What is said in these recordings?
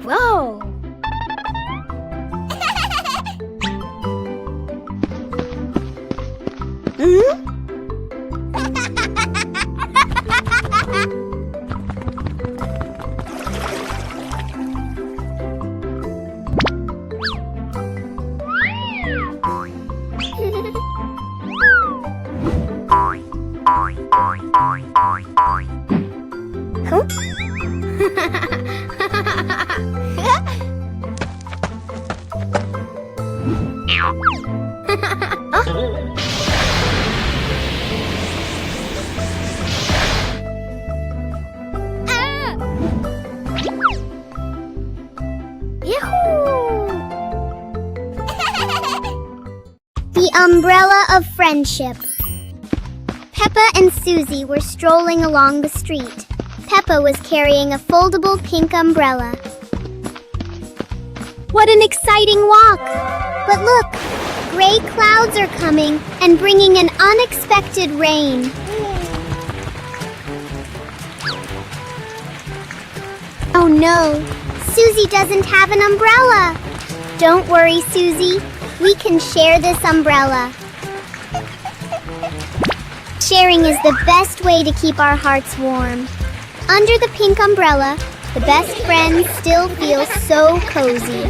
Whoa! The umbrella of friendship. Peppa and Susie were strolling along the street. Peppa was carrying a foldable pink umbrella. What an exciting walk! But look, gray clouds are coming and bringing an unexpected rain. Oh no, Susie doesn't have an umbrella. Don't worry, Susie. We can share this umbrella. Sharing is the best way to keep our hearts warm. Under the pink umbrella, the best friends still feel so cozy.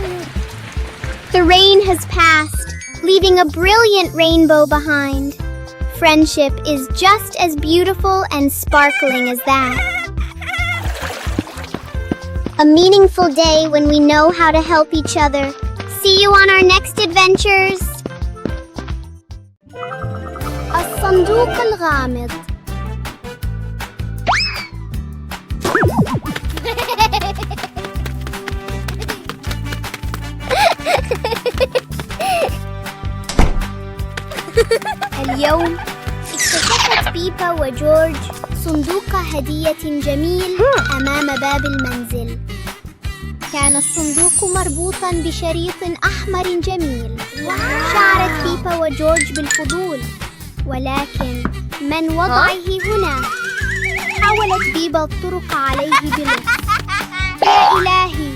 The rain has passed, leaving a brilliant rainbow behind. Friendship is just as beautiful and sparkling as that. A meaningful day when we know how to help each other. See you on our next adventures. الصندوق الغامض. اليوم اكتشفت بيبا وجورج صندوق هدية جميل أمام باب المنزل. كان الصندوق مربوطاً بشريط أحمر جميل. شعرت بيبا وجورج بالفضول، ولكن من وضعه هنا؟ حاولت بيبا الطرق عليه بلطف. يا إلهي!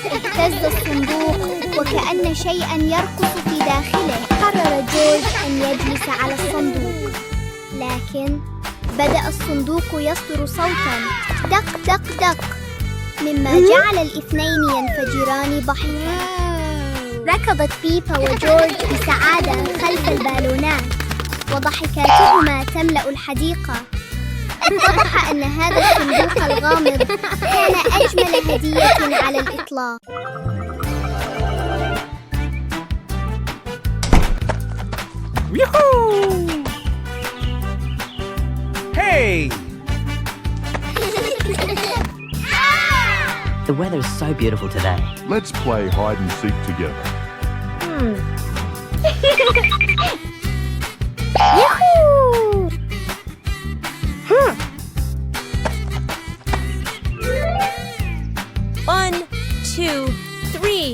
اهتز الصندوق وكأن شيئاً يرقص في داخله. قرر جورج أن يجلس على الصندوق، لكن بدأ الصندوق يصدر صوتاً دق دق دق، مما جعل الاثنين ينفجران ضحكاً. ركضت بيبا وجورج بسعادة خلف البالونات، وضحكاتهما تملأ الحديقة. اتضح أن هذا الصندوق الغامض كان أجمل هدية على الإطلاق. Yoo-hoo! Hey! The weather's so beautiful today. Let's play hide and seek together. Yahoo! One, two, three.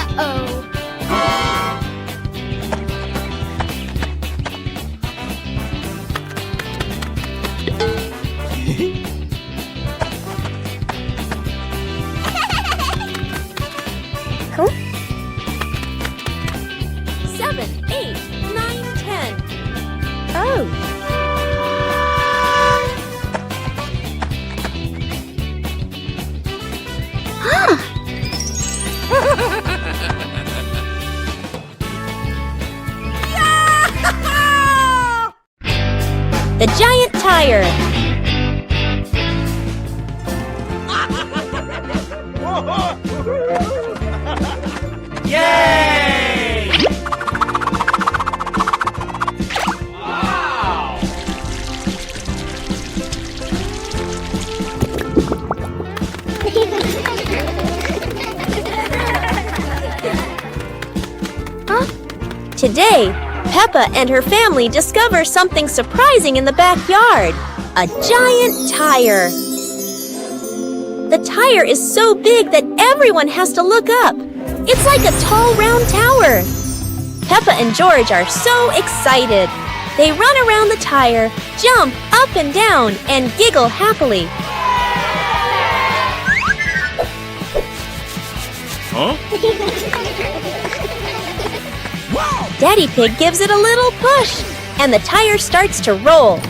Uh-oh. Seven, 8, 9, 10. Oh. The giant tire. Yay! Today, Peppa and her family discover something surprising in the backyard. A giant tire. The tire is so big that everyone has to look up. It's like a tall, round tower. Peppa and George are so excited. They run around the tire, jump up and down, and giggle happily. Huh? Daddy Pig gives it a little push, and the tire starts to roll.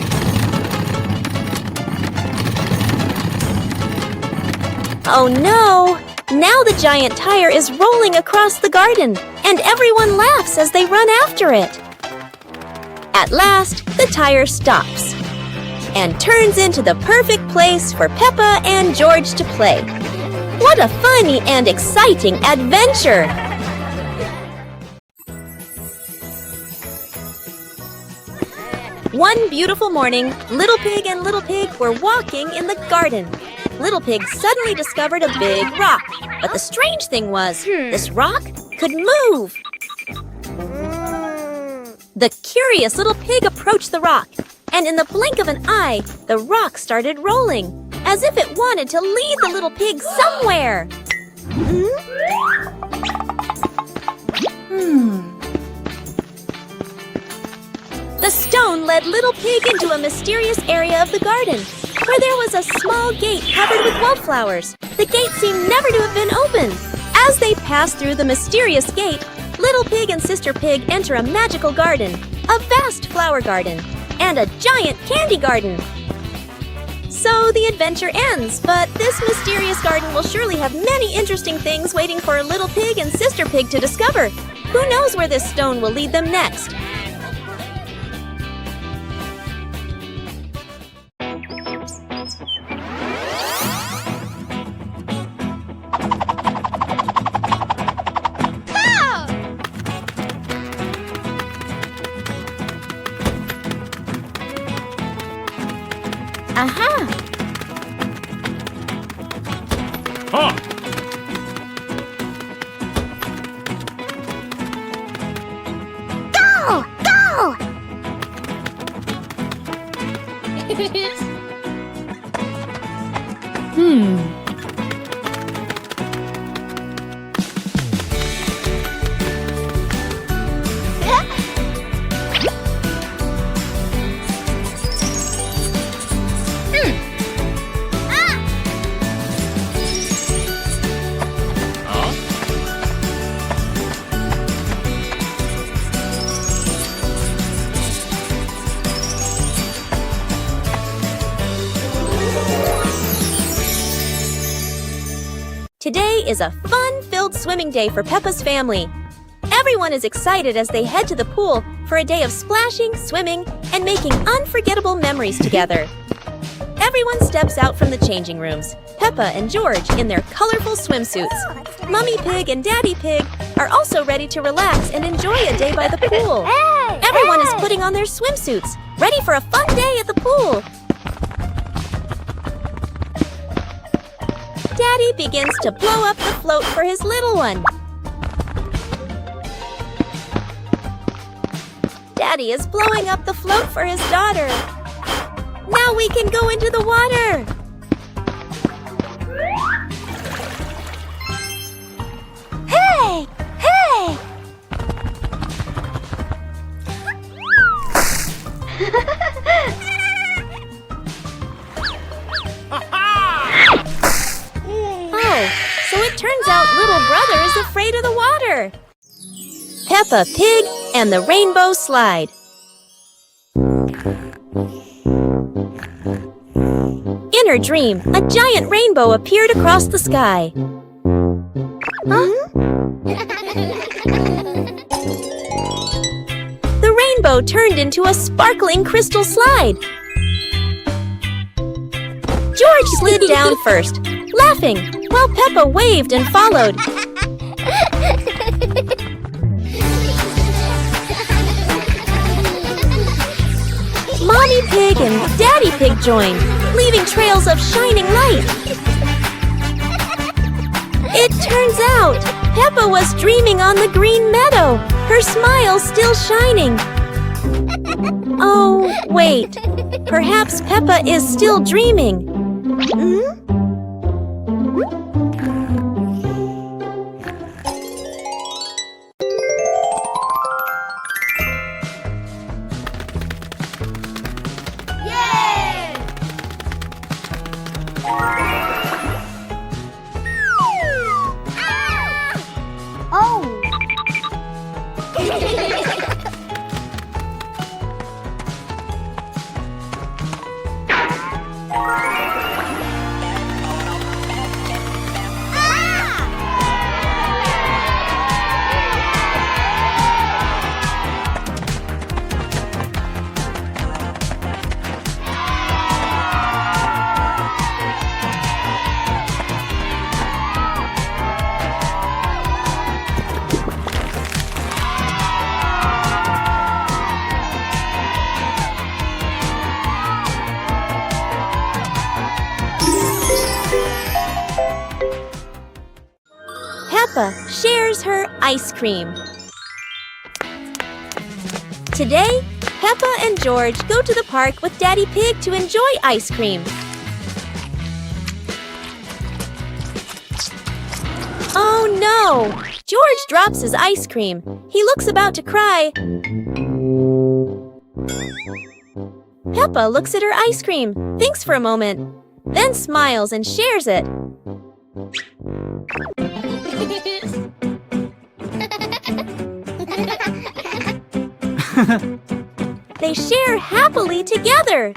Oh no! Now the giant tire is rolling across the garden, and everyone laughs as they run after it. At last, the tire stops and turns into the perfect place for Peppa and George to play. What a funny and exciting adventure! One beautiful morning, Little Pig and Little Pig were walking in the garden. Little Pig suddenly discovered a big rock, but the strange thing was, this rock could move. The curious Little Pig approached the rock, and in the blink of an eye, the rock started rolling, as if it wanted to lead the Little Pig somewhere. The stone led Little Pig into a mysterious area of the garden, where there was a small gate covered with wildflowers. The gate seemed never to have been opened. As they passed through the mysterious gate, Little Pig and Sister Pig enter a magical garden, a vast flower garden, and a giant candy garden. So the adventure ends, but this mysterious garden will surely have many interesting things waiting for Little Pig and Sister Pig to discover. Who knows where this stone will lead them next? Aha! Huh? Go! Go! Today is a fun-filled swimming day for Peppa's family. Everyone is excited as they head to the pool for a day of splashing, swimming, and making unforgettable memories together. Everyone steps out from the changing rooms, Peppa and George in their colorful swimsuits. Mummy Pig and Daddy Pig are also ready to relax and enjoy a day by the pool. Everyone is putting on their swimsuits, ready for a fun day at the pool. Daddy begins to blow up the float for his little one. Daddy is blowing up the float for his daughter. Now we can go into the water. Hey! Hey! Oh, so it turns out little brother is afraid of the water. Peppa Pig and the Rainbow Slide. In her dream, a giant rainbow appeared across the sky. The rainbow turned into a sparkling crystal slide. George slid down first, laughing, while Peppa waved and followed. Mommy Pig and Daddy Pig joined, leaving trails of shining light. It turns out Peppa was dreaming on the green meadow, her smile still shining. Oh, wait. Perhaps Peppa is still dreaming. Peppa shares her ice cream. Today, Peppa and George go to the park with Daddy Pig to enjoy ice cream. Oh no! George drops his ice cream. He looks about to cry. Peppa looks at her ice cream, thinks for a moment, then smiles and shares it. They share happily together.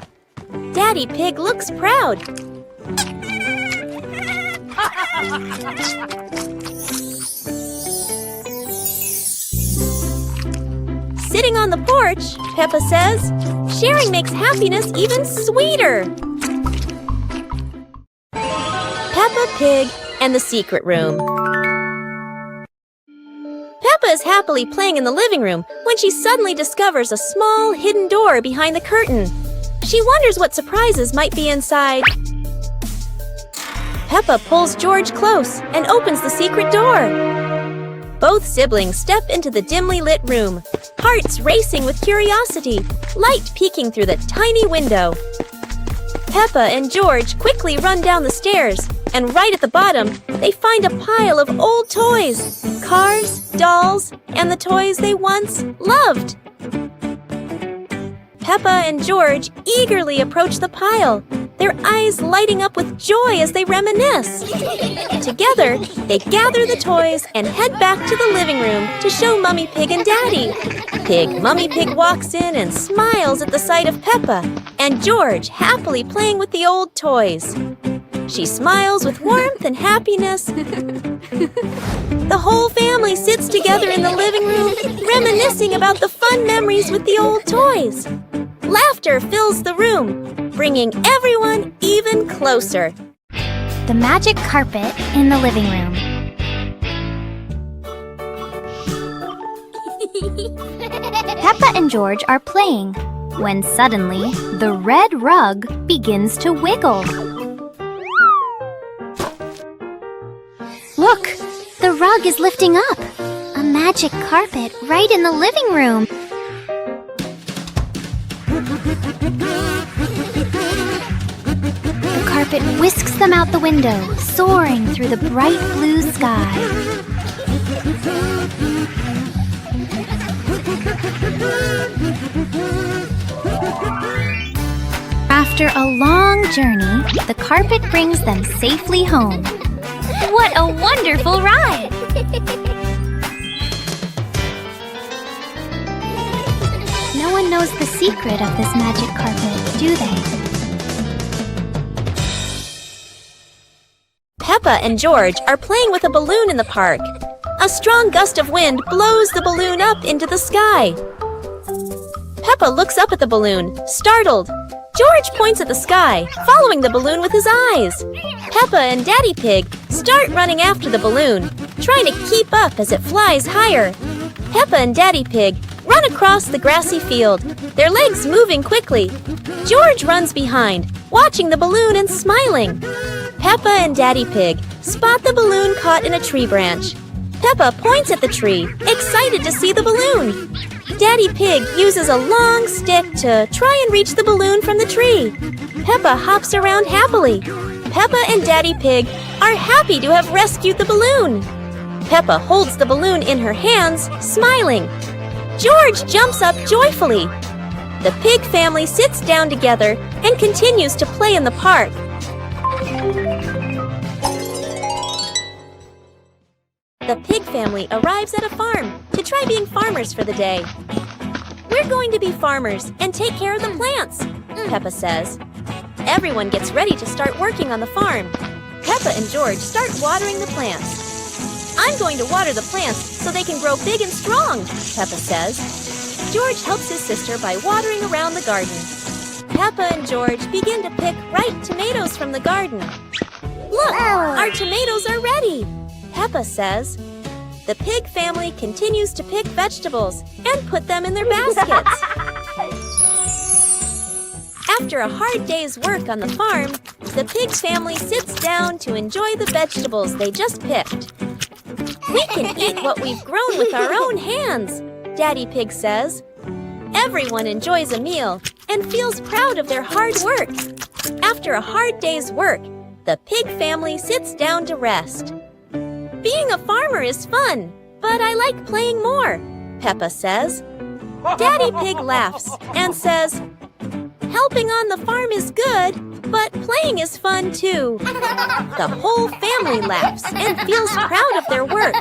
Daddy Pig looks proud. Sitting on the porch, Peppa says, sharing makes happiness even sweeter. Peppa Pig and the Secret Room. Peppa is happily playing in the living room when she suddenly discovers a small hidden door behind the curtain. She wonders what surprises might be inside. Peppa pulls George close and opens the secret door. Both siblings step into the dimly lit room, hearts racing with curiosity, light peeking through the tiny window. Peppa and George quickly run down the stairs, and right at the bottom, they find a pile of old toys, cars, dolls, and the toys they once loved. Peppa and George eagerly approach the pile, their eyes lighting up with joy as they reminisce. Together, they gather the toys and head back to the living room to show Mummy Pig and Daddy. Mummy Pig walks in and smiles at the sight of Peppa and George happily playing with the old toys. She smiles with warmth and happiness. The whole family sits together in the living room, reminiscing about the fun memories with the old toys. Laughter fills the room, bringing everyone even closer. The magic carpet in the living room. Peppa and George are playing when suddenly the red rug begins to wiggle. Look, the rug is lifting up. A magic carpet right in the living room. The carpet whisks them out the window, soaring through the bright blue sky. After a long journey, the carpet brings them safely home. What a wonderful ride! No one knows the secret of this magic carpet, do they? Peppa and George are playing with a balloon in the park. A strong gust of wind blows the balloon up into the sky. Peppa looks up at the balloon, startled. George points at the sky, following the balloon with his eyes. Peppa and Daddy Pig start running after the balloon, trying to keep up as it flies higher. Peppa and Daddy Pig run across the grassy field, their legs moving quickly. George runs behind, watching the balloon and smiling. Peppa and Daddy Pig spot the balloon caught in a tree branch. Peppa points at the tree, excited to see the balloon. Daddy Pig uses a long stick to try and reach the balloon from the tree. Peppa hops around happily. Peppa and Daddy Pig are happy to have rescued the balloon. Peppa holds the balloon in her hands, smiling. George jumps up joyfully. The pig family sits down together and continues to play in the park. The pig family arrives at a farm to try being farmers for the day. We're going to be farmers and take care of the plants, Peppa says. Everyone gets ready to start working on the farm. Peppa and George start watering the plants. I'm going to water the plants so they can grow big and strong, Peppa says. George helps his sister by watering around the garden. Peppa and George begin to pick ripe tomatoes from the garden. Look, our tomatoes are ready, Peppa says. The pig family continues to pick vegetables and put them in their baskets. After a hard day's work on the farm, the pig family sits down to enjoy the vegetables they just picked. can eat what we've grown with our own hands," Daddy Pig says. Everyone enjoys a meal and feels proud of their hard work. After a hard day's work, the pig family sits down to rest. "Being a farmer is fun, but I like playing more," Peppa says. Daddy Pig laughs and says, "Helping on the farm is good, but playing is fun too." The whole family laughs and feels proud of their work.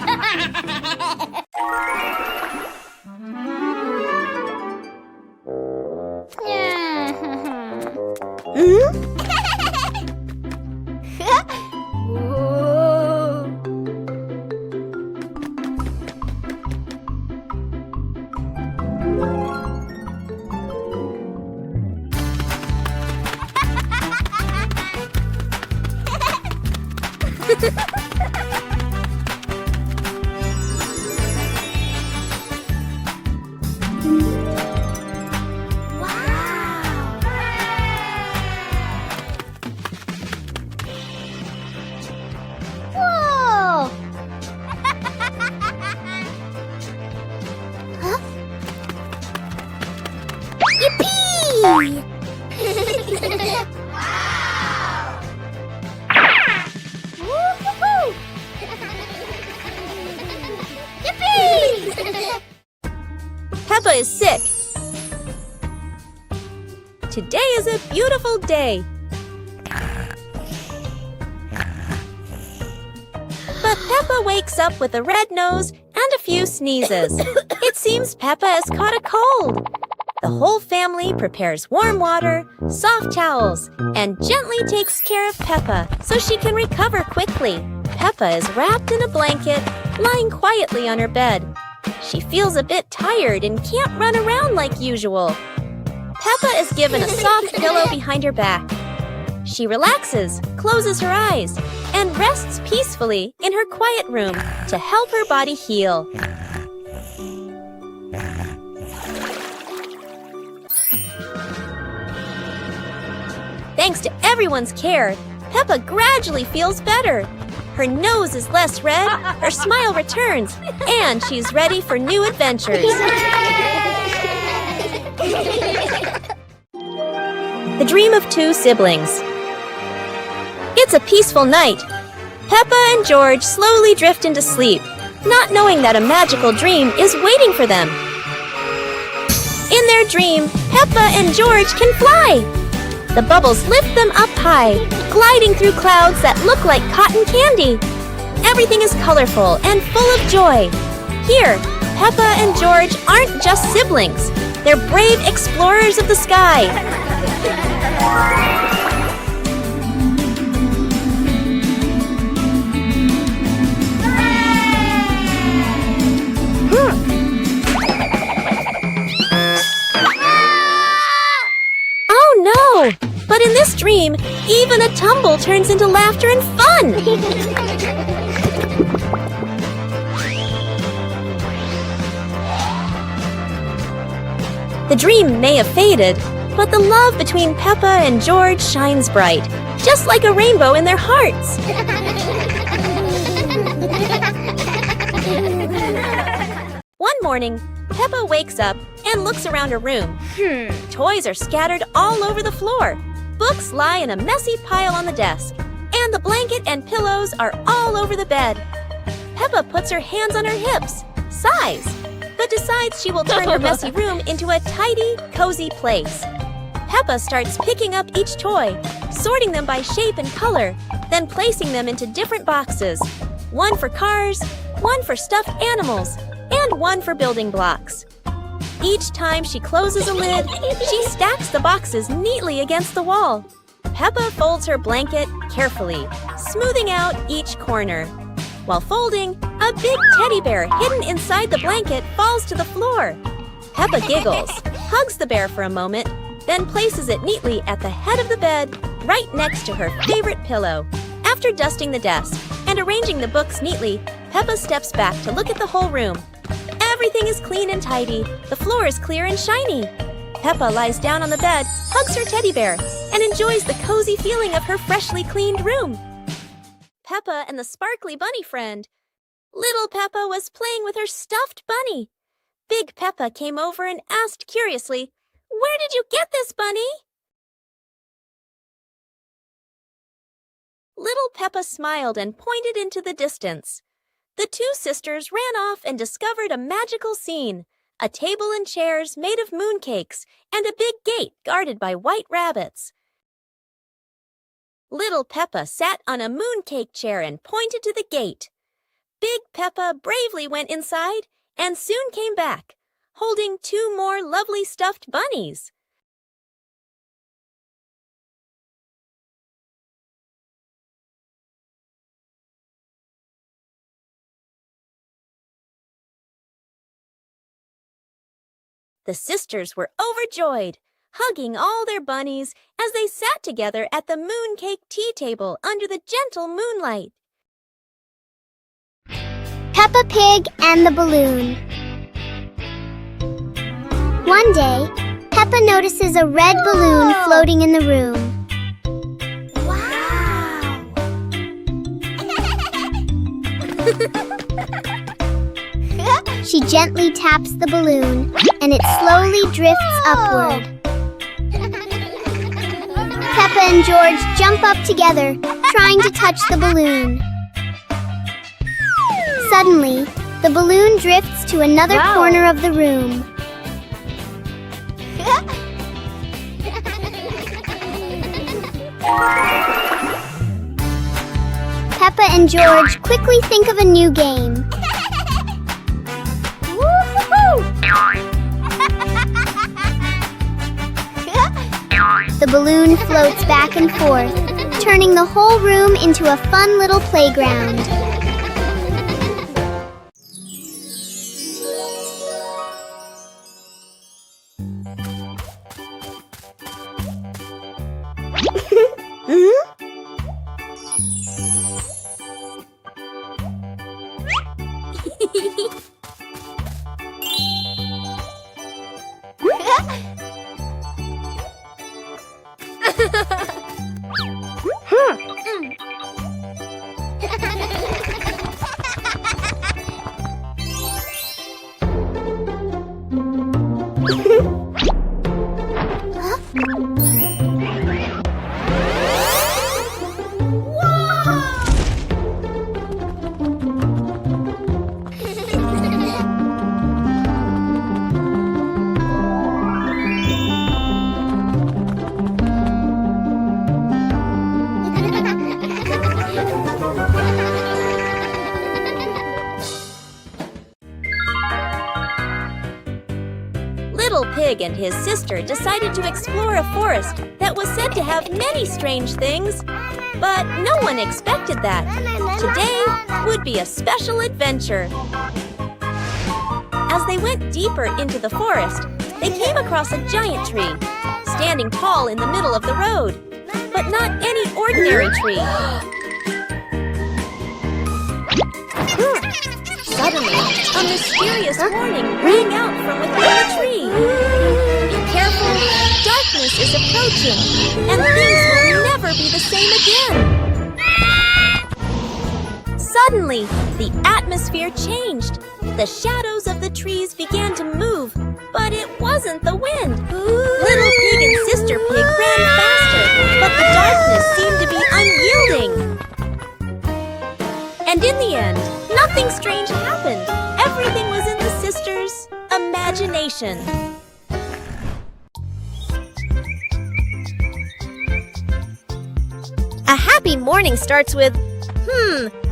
Whoa! Huh? Yippee! Woo-hoo-hoo! Yippee! Peppa is sick. Today is a beautiful day. But Peppa wakes up with a red nose and a few sneezes. It seems Peppa has caught a cold. The whole family prepares warm water, soft towels, and gently takes care of Peppa so she can recover quickly. Peppa is wrapped in a blanket, lying quietly on her bed. She feels a bit tired and can't run around like usual. Peppa is given a soft pillow behind her back. She relaxes, closes her eyes, and rests peacefully in her quiet room to help her body heal. Thanks to everyone's care, Peppa gradually feels better. Her nose is less red, her smile returns, and she's ready for new adventures. The Dream of Two Siblings. It's a peaceful night. Peppa and George slowly drift into sleep, not knowing that a magical dream is waiting for them. In their dream, Peppa and George can fly. The bubbles lift them up high, gliding through clouds that look like cotton candy. Everything is colorful and full of joy. Here, Peppa and George aren't just siblings. They're brave explorers of the sky. Oh no! But in this dream, even a tumble turns into laughter and fun! The dream may have faded, but the love between Peppa and George shines bright, just like a rainbow in their hearts. One morning, Peppa wakes up and looks around her room. Toys are scattered all over the floor. Books lie in a messy pile on the desk, and the blanket and pillows are all over the bed. Peppa puts her hands on her hips, sighs, but decides she will turn her messy room into a tidy, cozy place. Peppa starts picking up each toy, sorting them by shape and color, then placing them into different boxes. One for cars, one for stuffed animals, and one for building blocks. Each time she closes a lid, she stacks the boxes neatly against the wall. Peppa folds her blanket carefully, smoothing out each corner. While folding, a big teddy bear hidden inside the blanket falls to the floor. Peppa giggles, hugs the bear for a moment, then places it neatly at the head of the bed, right next to her favorite pillow. After dusting the desk and arranging the books neatly, Peppa steps back to look at the whole room. Everything is clean and tidy. The floor is clear and shiny. Peppa lies down on the bed, hugs her teddy bear, and enjoys the cozy feeling of her freshly cleaned room. Peppa and the sparkly bunny friend. Little Peppa was playing with her stuffed bunny. Big Peppa came over and asked curiously, "Where did you get this, bunny?" Little Peppa smiled and pointed into the distance. The two sisters ran off and discovered a magical scene, a table and chairs made of mooncakes and a big gate guarded by white rabbits. Little Peppa sat on a mooncake chair and pointed to the gate. Big Peppa bravely went inside and soon came back, holding two more lovely stuffed bunnies. The sisters were overjoyed, hugging all their bunnies as they sat together at the mooncake tea table under the gentle moonlight. Peppa Pig and the Balloon. One day, Peppa notices a red balloon floating in the room. She gently taps the balloon, and it slowly drifts upward. Peppa and George jump up together, trying to touch the balloon. Suddenly, the balloon drifts to another corner of the room. Peppa and George quickly think of a new game. The balloon floats back and forth, turning the whole room into a fun little playground. Little Pig and his sister decided to explore a forest that was said to have many strange things. But no one expected that. Today would be a special adventure. As they went deeper into the forest, they came across a giant tree, standing tall in the middle of the road. But not any ordinary tree. Suddenly, a mysterious warning rang out from within the tree. Be careful, darkness is approaching, and things will never be the same again. Suddenly, the atmosphere changed. The shadows of the trees began to move, but it wasn't the wind. Little Pig and Sister Pig ran faster, but the darkness seemed to be unyielding. And in the end, nothing strange happened. Everything was in the sisters' imagination. A happy morning starts with,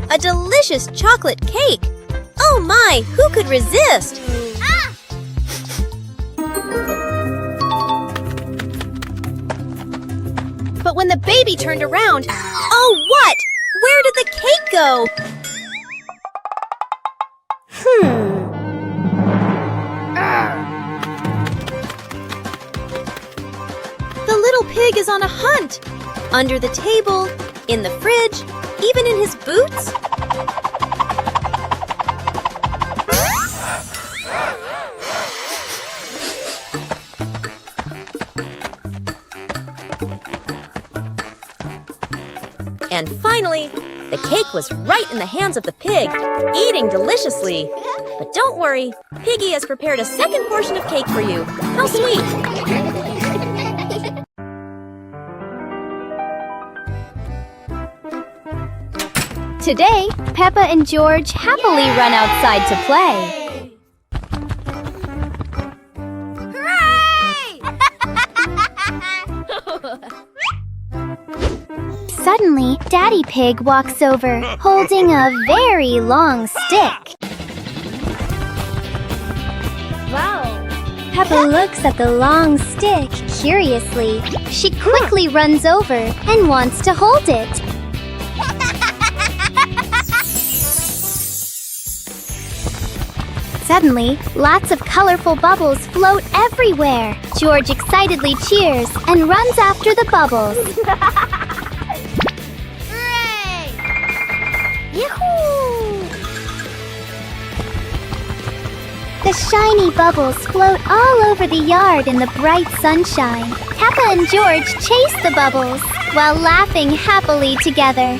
a delicious chocolate cake. Oh my, who could resist? But when the baby turned around, oh what? Where did the cake go? The little pig is on a hunt. Under the table, in the fridge, even in his boots. And finally, The cake was right in the hands of the pig, eating deliciously. But don't worry, Piggy has prepared a second portion of cake for you. How sweet! Today, Peppa and George happily run outside to play. Suddenly, Daddy Pig walks over, holding a very long stick. Wow! Peppa looks at the long stick curiously. She quickly runs over and wants to hold it. Suddenly, lots of colorful bubbles float everywhere. George excitedly cheers and runs after the bubbles. Hooray! Yahoo! The shiny bubbles float all over the yard in the bright sunshine. Peppa and George chase the bubbles while laughing happily together.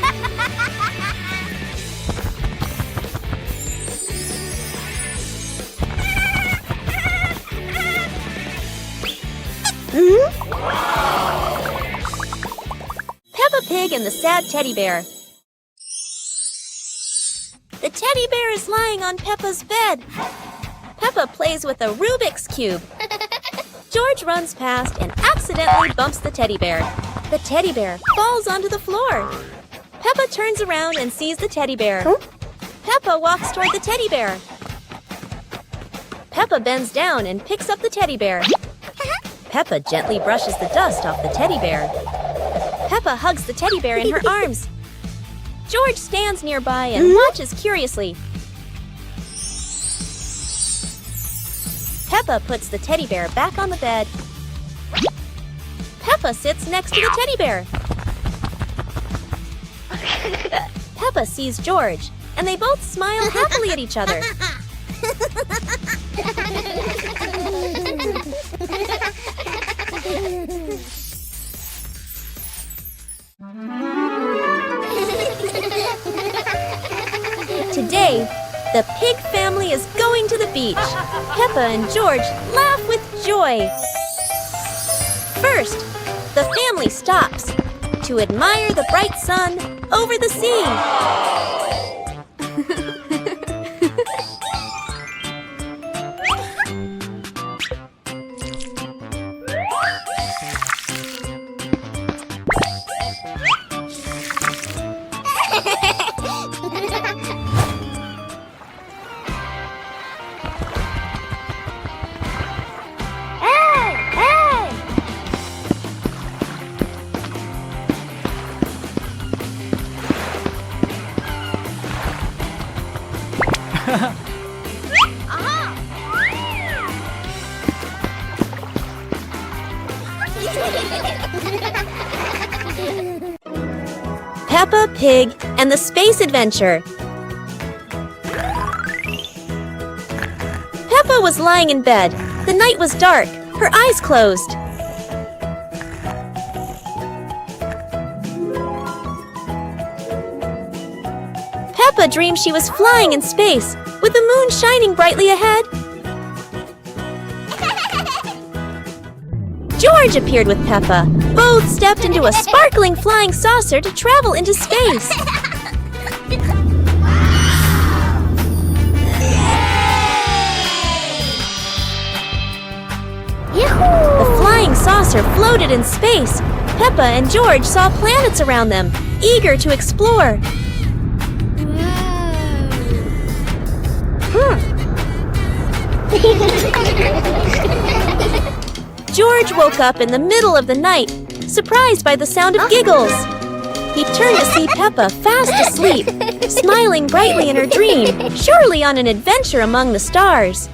Peppa Pig and the sad teddy bear. The teddy bear is lying on Peppa's bed. Peppa plays with a Rubik's Cube. George runs past and accidentally bumps the teddy bear. The teddy bear falls onto the floor. Peppa turns around and sees the teddy bear. Peppa walks toward the teddy bear. Peppa bends down and picks up the teddy bear. Peppa gently brushes the dust off the teddy bear. Peppa hugs the teddy bear in her arms. George stands nearby and watches curiously. Peppa puts the teddy bear back on the bed. Peppa sits next to the teddy bear. Peppa sees George, and they both smile happily at each other. Today, the pig family is going to the beach. Peppa and George laugh with joy. First, the family stops to admire the bright sun over the sea. Peppa Pig and the Space Adventure. Peppa was lying in bed. The night was dark. Her eyes closed. Peppa dreamed she was flying in space, with the moon shining brightly ahead. George appeared with Peppa. Both stepped into a sparkling flying saucer to travel into space. The flying saucer floated in space. Peppa and George saw planets around them, eager to explore. George woke up in the middle of the night, surprised by the sound of giggles. He turned to see Peppa fast asleep, smiling brightly in her dream, surely on an adventure among the stars.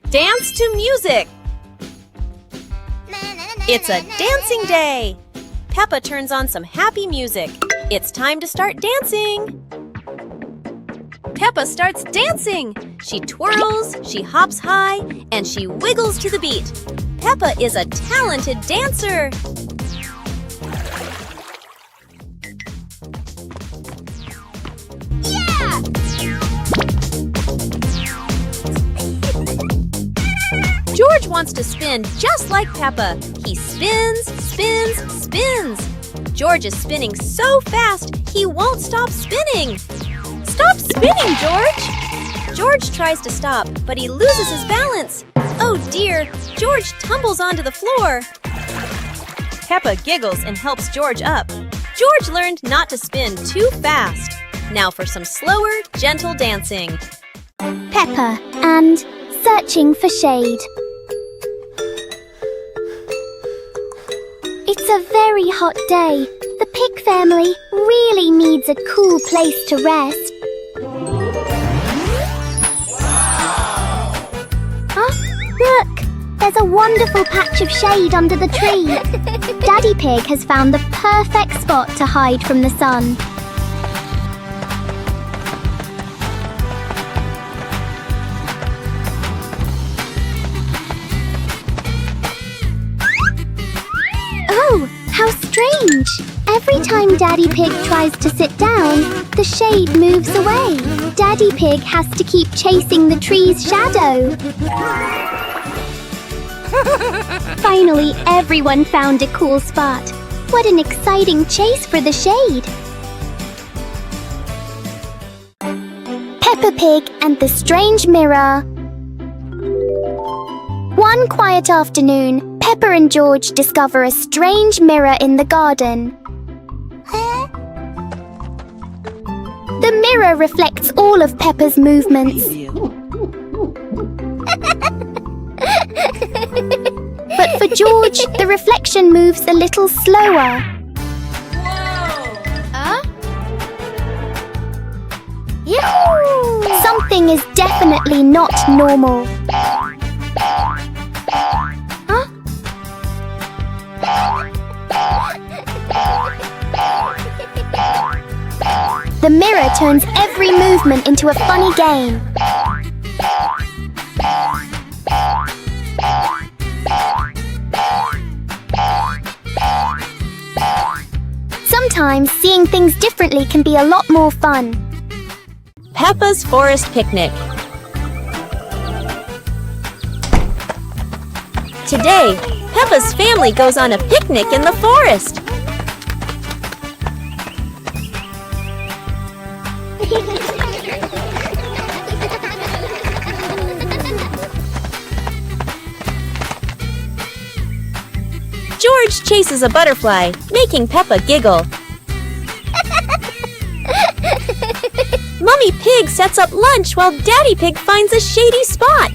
Dance to music! It's a dancing day! Peppa turns on some happy music. It's time to start dancing! Peppa starts dancing! She twirls, she hops high, and she wiggles to the beat. Peppa is a talented dancer! Yeah! George wants to spin just like Peppa. He spins, spins, spins. George is spinning so fast, he won't stop spinning. Stop spinning, George! George tries to stop, but he loses his balance. Oh dear, George tumbles onto the floor. Peppa giggles and helps George up. George learned not to spin too fast. Now for some slower, gentle dancing. Peppa and searching for shade. It's a very hot day. The pig family really needs a cool place to rest. Look! There's a wonderful patch of shade under the tree. Daddy Pig has found the perfect spot to hide from the sun. Oh, how strange! Every time Daddy Pig tries to sit down, the shade moves away. Daddy Pig has to keep chasing the tree's shadow. Finally, everyone found a cool spot. What an exciting chase for the shade! Peppa Pig and the Strange Mirror. One quiet afternoon, Peppa and George discover a strange mirror in the garden. The mirror reflects all of Peppa's movements. But for George, the reflection moves a little slower. Yahoo! Something is definitely not normal. The mirror turns every movement into a funny game. Sometimes seeing things differently can be a lot more fun. Peppa's Forest Picnic. Today, Peppa's family goes on a picnic in the forest. George chases a butterfly, making Peppa giggle. Mummy Pig sets up lunch while Daddy Pig finds a shady spot.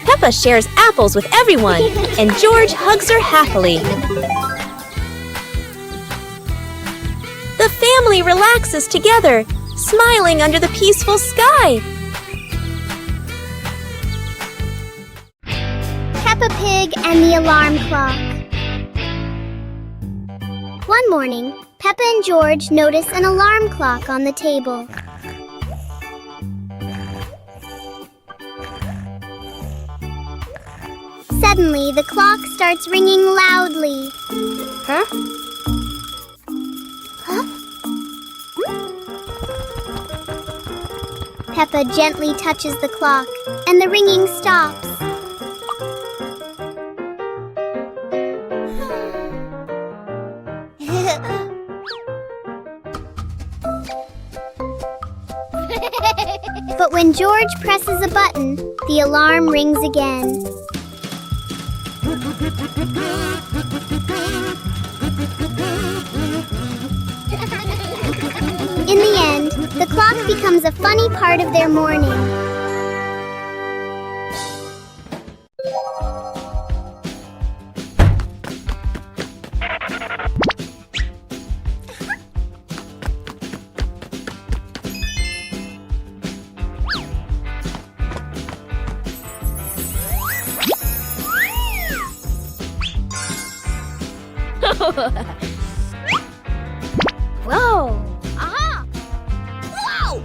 Peppa shares apples with everyone, and George hugs her happily. The family relaxes together, smiling under the peaceful sky. Peppa Pig and the Alarm Clock. One morning, Peppa and George notice an alarm clock on the table. Suddenly, the clock starts ringing loudly. Peppa gently touches the clock, and the ringing stops. But when George presses a button, the alarm rings again. In the end, the clock becomes a funny part of their morning. Whoa! Aha! Whoa!